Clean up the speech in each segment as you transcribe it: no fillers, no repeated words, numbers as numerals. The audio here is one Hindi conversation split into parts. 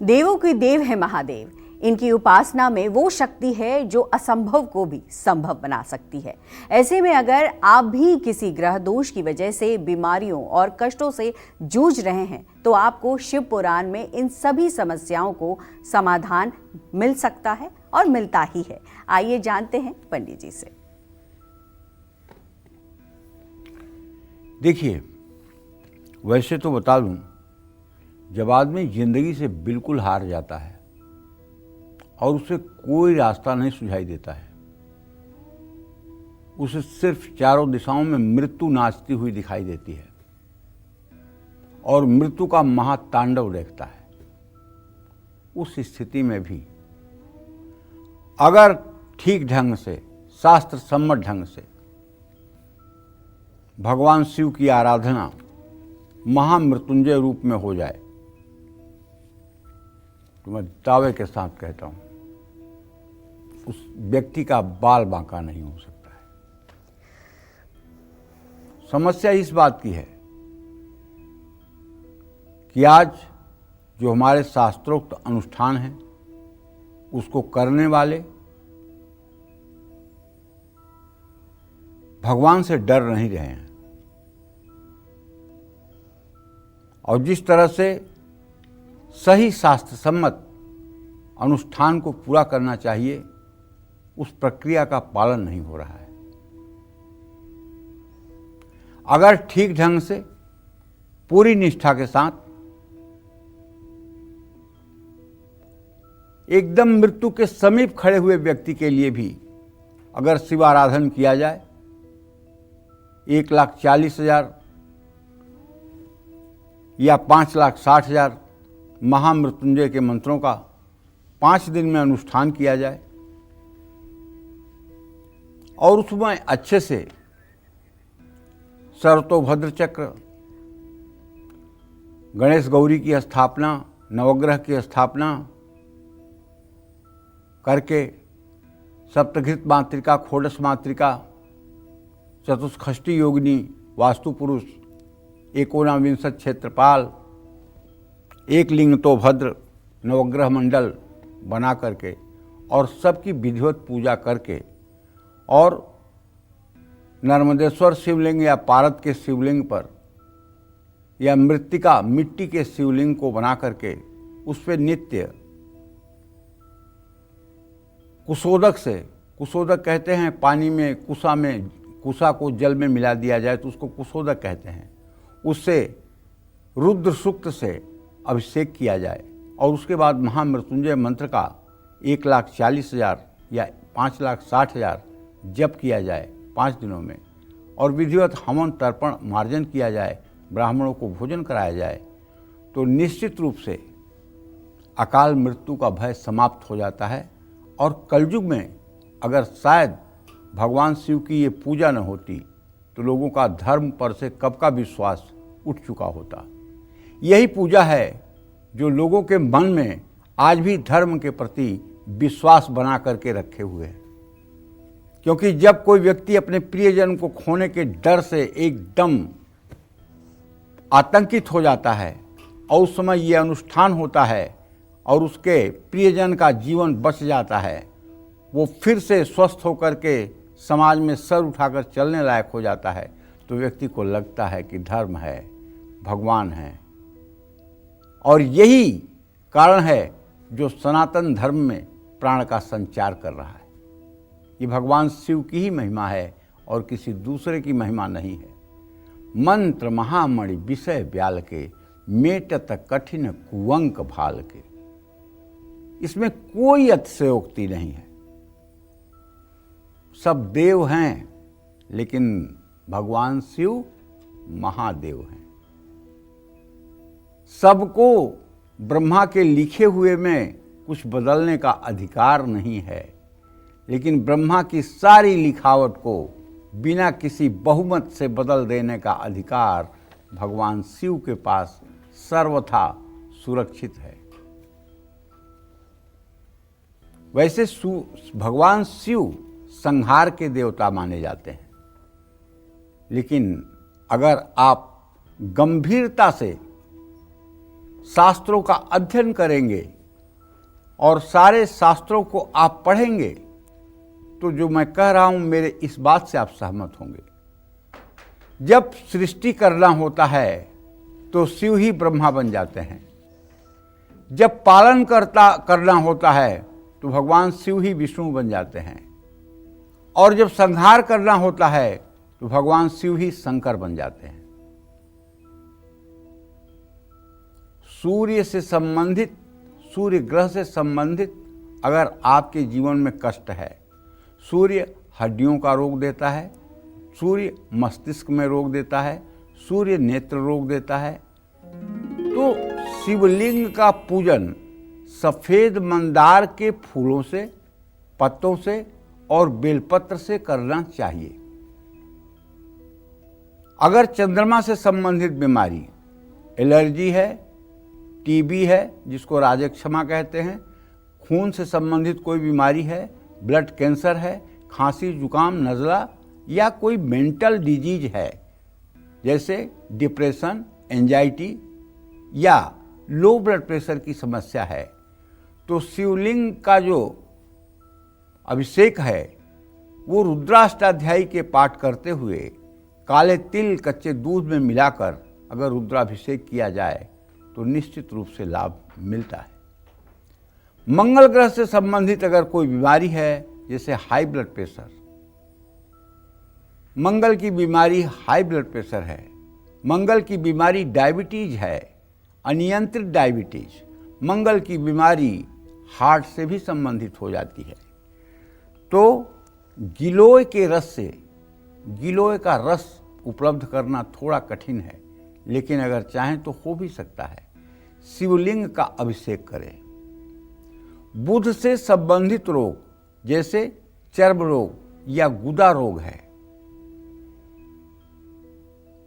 देवों के देव है महादेव। इनकी उपासना में वो शक्ति है जो असंभव को भी संभव बना सकती है। ऐसे में अगर आप भी किसी ग्रह दोष की वजह से बीमारियों और कष्टों से जूझ रहे हैं तो आपको शिव पुराण में इन सभी समस्याओं को समाधान मिल सकता है और मिलता ही है। आइए जानते हैं पंडित जी से। देखिए, वैसे तो बता दूं, जब आदमी जिंदगी से बिल्कुल हार जाता है और उसे कोई रास्ता नहीं सुझाई देता है, उसे सिर्फ चारों दिशाओं में मृत्यु नाचती हुई दिखाई देती है और मृत्यु का महातांडव देखता है, उस स्थिति में भी अगर ठीक ढंग से, शास्त्र सम्मत ढंग से भगवान शिव की आराधना महामृत्युंजय रूप में हो जाए तो मैं दावे के साथ कहता हूं, उस व्यक्ति का बाल बांका नहीं हो सकता है। समस्या इस बात की है कि आज जो हमारे शास्त्रोक्त अनुष्ठान हैं उसको करने वाले भगवान से डर नहीं रहे हैं और जिस तरह से सही शास्त्र सम्मत अनुष्ठान को पूरा करना चाहिए उस प्रक्रिया का पालन नहीं हो रहा है। अगर ठीक ढंग से पूरी निष्ठा के साथ एकदम मृत्यु के समीप खड़े हुए व्यक्ति के लिए भी अगर शिव आराधन किया जाए, 1,40,000 या 5,60,000 महामृत्युंजय के मंत्रों का 5 दिन में अनुष्ठान किया जाए और उसमें अच्छे से सर्वतोभद्र चक्र, गणेश गौरी की स्थापना, नवग्रह की स्थापना करके सप्तघृत मातृका, खोडस मातृका, चतुष्षष्ठी योगिनी, वास्तु पुरुष, एकोनविंशत क्षेत्रपाल, एक लिंग तो भद्र, नवग्रह मंडल बना करके और सबकी विधिवत पूजा करके और नर्मदेश्वर शिवलिंग या पारद के शिवलिंग पर या मृत्तिका मिट्टी के शिवलिंग को बना करके उस पर नित्य कुशोदक से, कुशोदक कहते हैं पानी में, कुशा को जल में मिला दिया जाए तो उसको कुशोदक कहते हैं, उससे रुद्र सूक्त से अभिषेक किया जाए और उसके बाद महामृत्युंजय मंत्र का 1,40,000 या 5,60,000 जप किया जाए 5 दिनों में और विधिवत हवन तर्पण मार्जन किया जाए, ब्राह्मणों को भोजन कराया जाए तो निश्चित रूप से अकाल मृत्यु का भय समाप्त हो जाता है। और कलयुग में अगर शायद भगवान शिव की ये पूजा न होती तो लोगों का धर्म पर से कब का विश्वास उठ चुका होता। यही पूजा है जो लोगों के मन में आज भी धर्म के प्रति विश्वास बना करके रखे हुए है, क्योंकि जब कोई व्यक्ति अपने प्रियजन को खोने के डर से एकदम आतंकित हो जाता है और उस समय ये अनुष्ठान होता है और उसके प्रियजन का जीवन बच जाता है, वो फिर से स्वस्थ होकर के समाज में सर उठाकर चलने लायक हो जाता है, तो व्यक्ति को लगता है कि धर्म है, भगवान है। और यही कारण है जो सनातन धर्म में प्राण का संचार कर रहा है। ये भगवान शिव की ही महिमा है और किसी दूसरे की महिमा नहीं है। मंत्र महामणि विषय ब्याल के, मेटत कठिन कुवंक भाल के। इसमें कोई अतिशयोक्ति नहीं है। सब देव हैं लेकिन भगवान शिव महादेव हैं। सबको ब्रह्मा के लिखे हुए में कुछ बदलने का अधिकार नहीं है, लेकिन ब्रह्मा की सारी लिखावट को बिना किसी बहुमत से बदल देने का अधिकार भगवान शिव के पास सर्वथा सुरक्षित है। वैसे भगवान शिव संहार के देवता माने जाते हैं, लेकिन अगर आप गंभीरता से शास्त्रों का अध्ययन करेंगे और सारे शास्त्रों को आप पढ़ेंगे तो जो मैं कह रहा हूं मेरे इस बात से आप सहमत होंगे। जब सृष्टि करना होता है तो शिव ही ब्रह्मा बन जाते हैं। जब पालन करना होता है तो भगवान शिव ही विष्णु बन जाते हैं। और जब संहार करना होता है तो भगवान शिव ही शंकर बन जाते हैं। सूर्य से संबंधित, सूर्य ग्रह से संबंधित अगर आपके जीवन में कष्ट है, सूर्य हड्डियों का रोग देता है, सूर्य मस्तिष्क में रोग देता है, सूर्य नेत्र रोग देता है, तो शिवलिंग का पूजन सफेद मंदार के फूलों से, पत्तों से और बेलपत्र से करना चाहिए। अगर चंद्रमा से संबंधित बीमारी, एलर्जी है, टीबी है जिसको राजक्षमा कहते हैं, खून से संबंधित कोई बीमारी है, ब्लड कैंसर है, खांसी जुकाम नज़ला या कोई मेंटल डिजीज है जैसे डिप्रेशन, एंजाइटी या लो ब्लड प्रेशर की समस्या है, तो शिवलिंग का जो अभिषेक है वो रुद्राष्टाध्यायी के पाठ करते हुए काले तिल कच्चे दूध में मिलाकर अगर रुद्राभिषेक किया जाए तो निश्चित रूप से लाभ मिलता है। मंगल ग्रह से संबंधित अगर कोई बीमारी है जैसे हाई ब्लड प्रेशर, मंगल की बीमारी हाई ब्लड प्रेशर है, मंगल की बीमारी डायबिटीज है, अनियंत्रित डायबिटीज, मंगल की बीमारी हार्ट से भी संबंधित हो जाती है, तो गिलोय के रस से, गिलोय का रस उपलब्ध करना थोड़ा कठिन है लेकिन अगर चाहें तो हो भी सकता है। शिवलिंग का अभिषेक करें। बुध से संबंधित रोग जैसे चर्म रोग या गुदा रोग है,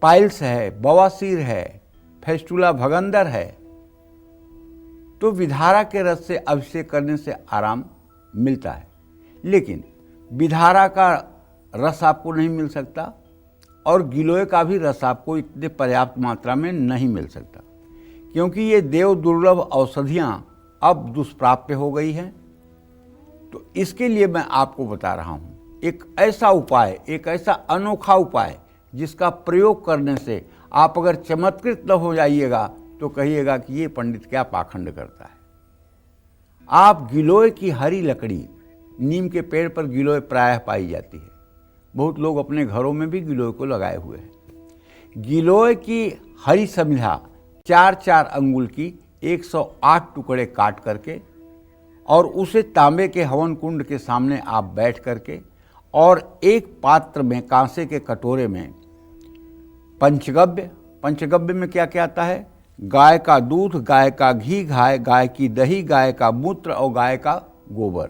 पाइल्स है, बवासीर है, फेस्टुला भगंदर है, तो विधारा के रस से अभिषेक करने से आराम मिलता है। लेकिन विधारा का रस आपको नहीं मिल सकता और गिलोय का भी रस आपको इतने पर्याप्त मात्रा में नहीं मिल सकता क्योंकि ये देव दुर्लभ औषधियाँ अब दुष्प्राप्य हो गई हैं। तो इसके लिए मैं आपको बता रहा हूँ एक ऐसा उपाय, एक ऐसा अनोखा उपाय जिसका प्रयोग करने से आप अगर चमत्कृत न हो जाइएगा तो कहिएगा कि ये पंडित क्या पाखंड करता है। आप गिलोय की हरी लकड़ी, नीम के पेड़ पर गिलोय प्रायः पाई जाती है, बहुत लोग अपने घरों में भी गिलोय को लगाए हुए हैं। गिलोय की हरी समिधा 4-4 अंगुल की 108 टुकड़े काट करके और उसे तांबे के हवन कुंड के सामने आप बैठ करके और एक पात्र में, कांसे के कटोरे में पंचगव्य, पंचगव्य में क्या क्या आता है? गाय का दूध, गाय का घी, गाय की दही, गाय का मूत्र और गाय का गोबर,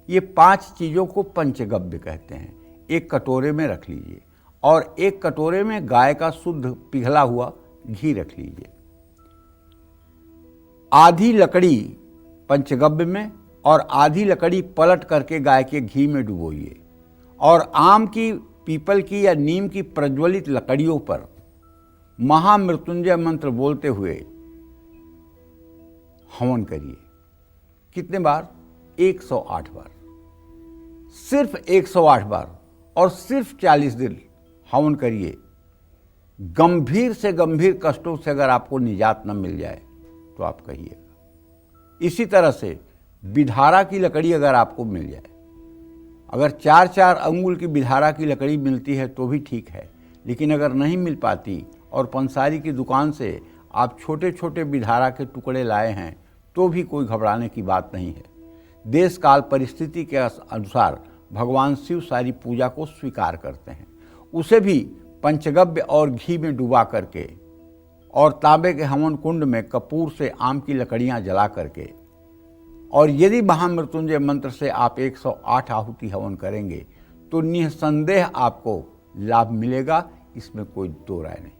ये 5 चीज़ों को पंचगव्य कहते हैं। एक कटोरे में रख लीजिए और एक कटोरे में गाय का शुद्ध पिघला हुआ घी रख लीजिए। आधी लकड़ी पंचगव्य में और आधी लकड़ी पलट करके गाय के घी में डुबोइए और आम की, पीपल की या नीम की प्रज्वलित लकड़ियों पर महामृत्युंजय मंत्र बोलते हुए हवन करिए। कितने बार? 108 बार, सिर्फ 108 बार और सिर्फ 40 दिन हवन करिए। गंभीर से गंभीर कष्टों से अगर आपको निजात न मिल जाए तो आप कहिएगा। इसी तरह से विधारा की लकड़ी अगर आपको मिल जाए, अगर 4-4 अंगुल की विधारा की लकड़ी मिलती है तो भी ठीक है, लेकिन अगर नहीं मिल पाती और पंसारी की दुकान से आप छोटे छोटे विधारा के टुकड़े लाए हैं तो भी कोई घबराने की बात नहीं है। देश काल परिस्थिति के अनुसार भगवान शिव सारी पूजा को स्वीकार करते हैं। उसे भी पंचगव्य और घी में डुबा करके और तांबे के हवन कुंड में कपूर से आम की लकड़ियां जला करके, और यदि महामृत्युंजय मंत्र से आप 108 आहुति हवन करेंगे तो निसंदेह आपको लाभ मिलेगा, इसमें कोई दो राय नहीं।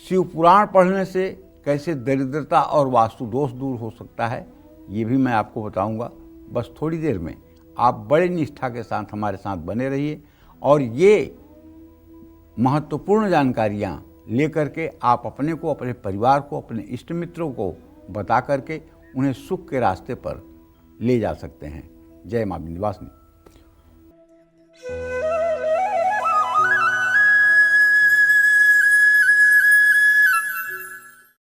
शिव पुराण पढ़ने से कैसे दरिद्रता और वास्तु दोष दूर हो सकता है ये भी मैं आपको बताऊंगा। बस थोड़ी देर में आप बड़े निष्ठा के साथ हमारे साथ बने रहिए और ये महत्वपूर्ण जानकारियाँ लेकर के आप अपने को, अपने परिवार को, अपने इष्ट मित्रों को बता करके उन्हें सुख के रास्ते पर ले जा सकते हैं। जय मां विंध्यवासिनी।